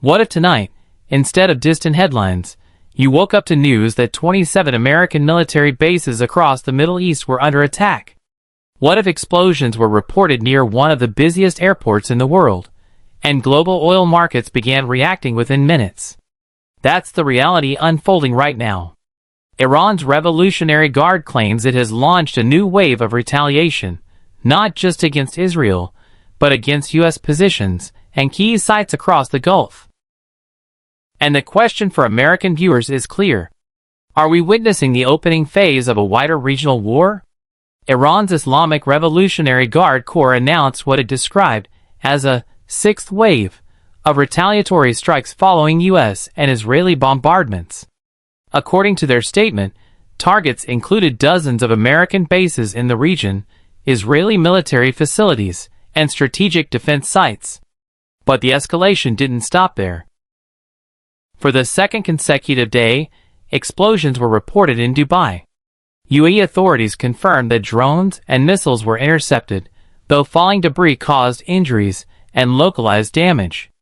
What if tonight, instead of distant headlines, you woke up to news that 27 American military bases across the Middle East were under attack? What if explosions were reported near one of the busiest airports in the world, and global oil markets began reacting within minutes? That's the reality unfolding right now. Iran's Revolutionary Guard claims it has launched a new wave of retaliation, not just against Israel, but against U.S. positions and key sites across the Gulf. And the question for American viewers is clear. Are we witnessing the opening phase of a wider regional war? Iran's Islamic Revolutionary Guard Corps announced what it described as a sixth wave of retaliatory strikes following U.S. and Israeli bombardments. According to their statement, targets included dozens of American bases in the region, Israeli military facilities, and strategic defense sites. But the escalation didn't stop there. For the second consecutive day, explosions were reported in Dubai. UAE authorities confirmed that drones and missiles were intercepted, though falling debris caused injuries and localized damage.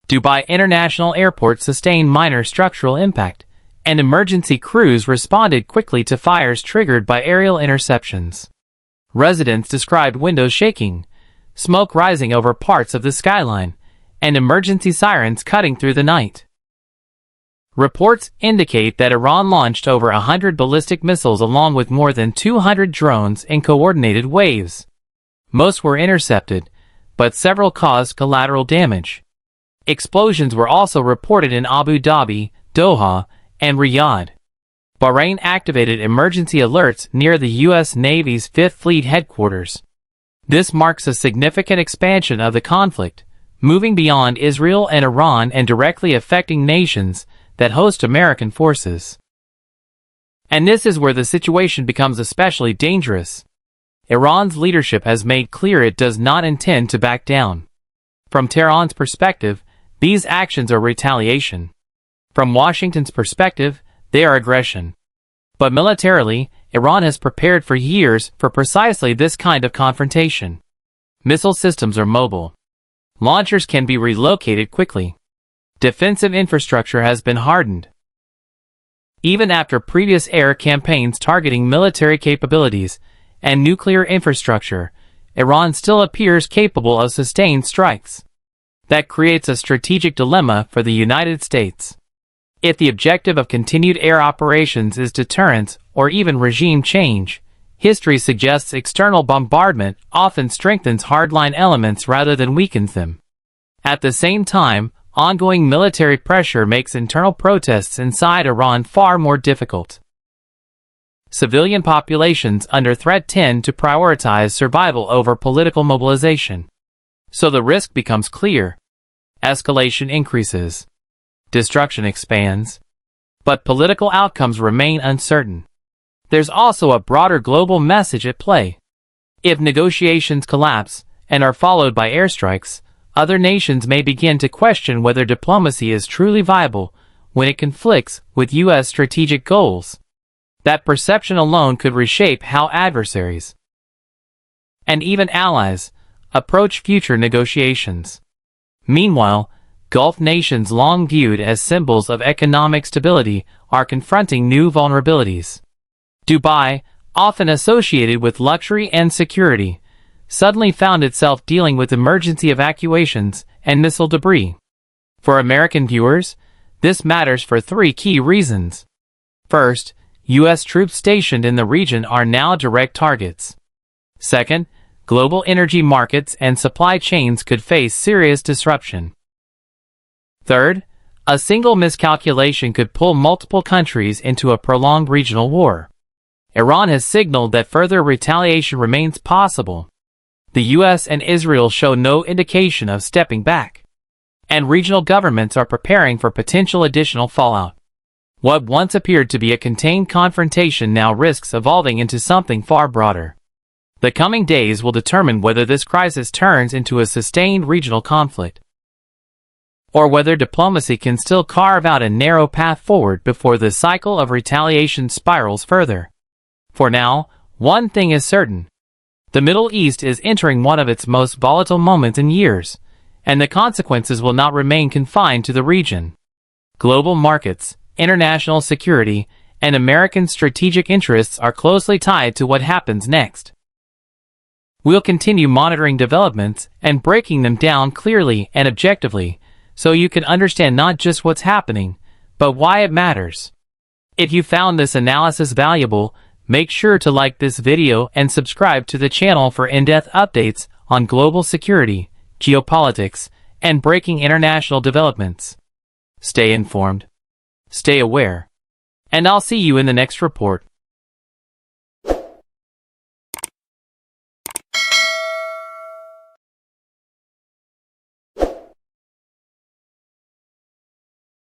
Dubai International Airport sustained minor structural impact, and emergency crews responded quickly to fires triggered by aerial interceptions. Residents described windows shaking, smoke rising over parts of the skyline, and emergency sirens cutting through the night. Reports indicate that Iran launched over 100 ballistic missiles along with more than 200 drones in coordinated waves. Most were intercepted, but several caused collateral damage. Explosions were also reported in Abu Dhabi, Doha, and Riyadh. Bahrain activated emergency alerts near the U.S. Navy's Fifth Fleet headquarters. This marks a significant expansion of the conflict, moving beyond Israel and Iran and directly affecting nations that host American forces. And this is where the situation becomes especially dangerous. Iran's leadership has made clear it does not intend to back down. From Tehran's perspective, these actions are retaliation. From Washington's perspective, they are aggression. But militarily, Iran has prepared for years for precisely this kind of confrontation. Missile systems are mobile. Launchers can be relocated quickly. Defensive infrastructure has been hardened. Even after previous air campaigns targeting military capabilities and nuclear infrastructure, Iran still appears capable of sustained strikes. That creates a strategic dilemma for the United States. If the objective of continued air operations is deterrence or even regime change, history suggests external bombardment often strengthens hardline elements rather than weakens them. At the same time, ongoing military pressure makes internal protests inside Iran far more difficult. Civilian populations under threat tend to prioritize survival over political mobilization. So the risk becomes clear. Escalation increases. Destruction expands. But political outcomes remain uncertain. There's also a broader global message at play. If negotiations collapse and are followed by airstrikes, other nations may begin to question whether diplomacy is truly viable when it conflicts with U.S. strategic goals. That perception alone could reshape how adversaries, and even allies, approach future negotiations. Meanwhile, Gulf nations long viewed as symbols of economic stability are confronting new vulnerabilities. Dubai, often associated with luxury and security, suddenly found itself dealing with emergency evacuations and missile debris. For American viewers, this matters for three key reasons. First, U.S. troops stationed in the region are now direct targets. Second, global energy markets and supply chains could face serious disruption. Third, a single miscalculation could pull multiple countries into a prolonged regional war. Iran has signaled that further retaliation remains possible. The U.S. and Israel show no indication of stepping back. And regional governments are preparing for potential additional fallout. What once appeared to be a contained confrontation now risks evolving into something far broader. The coming days will determine whether this crisis turns into a sustained regional conflict, or whether diplomacy can still carve out a narrow path forward before the cycle of retaliation spirals further. For now, one thing is certain. The Middle East is entering one of its most volatile moments in years, and the consequences will not remain confined to the region. Global markets, international security, and American strategic interests are closely tied to what happens next. We'll continue monitoring developments and breaking them down clearly and objectively, so you can understand not just what's happening, but why it matters. If you found this analysis valuable, make sure to like this video and subscribe to the channel for in-depth updates on global security, geopolitics, and breaking international developments. Stay informed, stay aware, and I'll see you in the next report.